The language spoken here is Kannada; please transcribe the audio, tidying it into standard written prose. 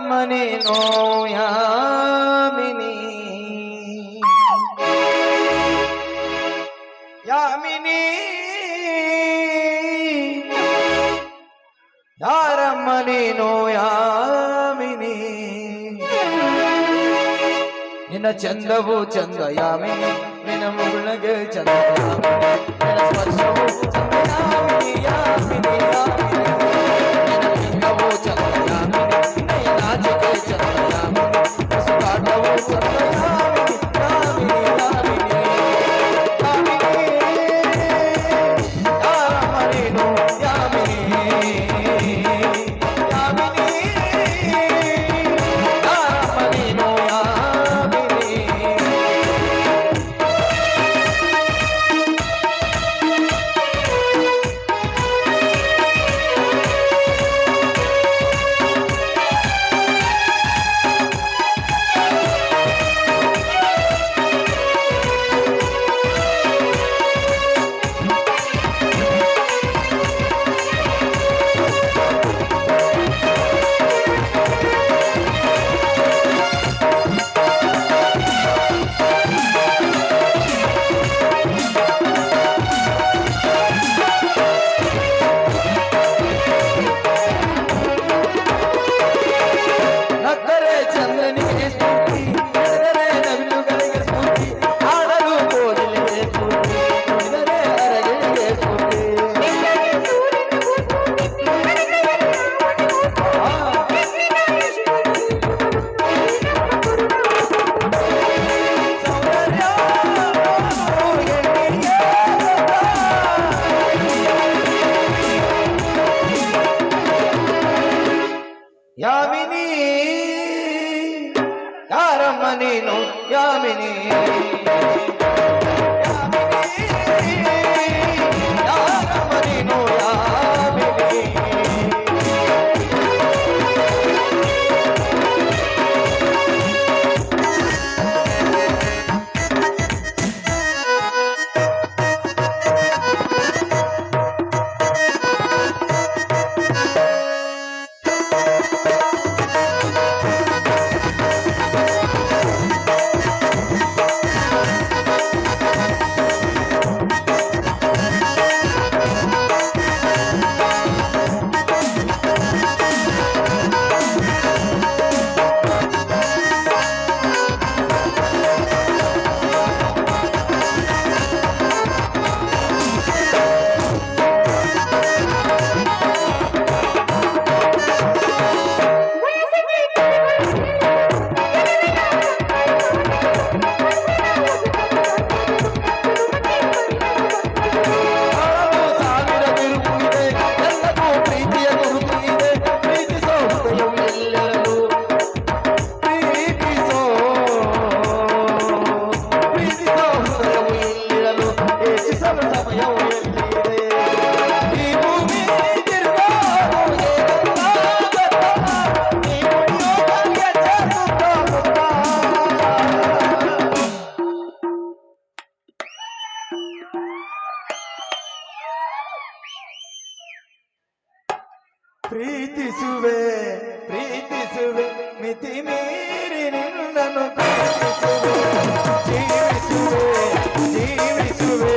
ಯಾರಮ್ಮನೆ ನೋಯಾಮಿನಿ ಯಾಮಿನಿ ಯಾರಮ್ಮನೆ ನೋಯಾಮಿನಿ ನಿನ್ನ ಚಂದವು ಚಂದ ಯಾಮಿನಿ ನಿನ್ನ ಮುಗುಳಗೆ ಚಂದ ಯಾಮಿನಿ ನಿನ್ನ ಸ್ಪರ್ಶವು ಚಂದ ಯಾಮಿನಿ ಯಾಮಿನಿ ಯಾಮಿನಿ ನಿನ್ನ ಲಿಂಗವು ಚಂದ ಯಾಮಿನಿ ನಿನ್ನ ನಾಚಿಕೆ ಚಂದ ಯಾಮಿನಿ ಸುಗಾಟವು ಚಂದ ಯಾಮಿನಿ ಯಾಮಿನಿ ಯಾಮಿನಿ ಯಾಮಿನಿ ಯಾರಮ್ಮನೇನು ಯಾಮಿನಿ ಯಾಮಿನಿ ಯಾರಮ್ಮನೇನು ಯಾಮಿನಿ ಯಾರಮ್ಮನೇನು ಯಾಮಿನಿ ಯಾರಮ್ಮನೇನು ಯಾಮಿನಿ ಪ್ರೀತಿಸುವೆ ಪ್ರೀತಿಸುವೆ ಮಿತಿ ಮೀರಿ ನಿನ್ನನ್ನು ಪ್ರೀತಿಸುವೆ ಜೀವಿಸುವೆ ಜೀವಿಸುವೆ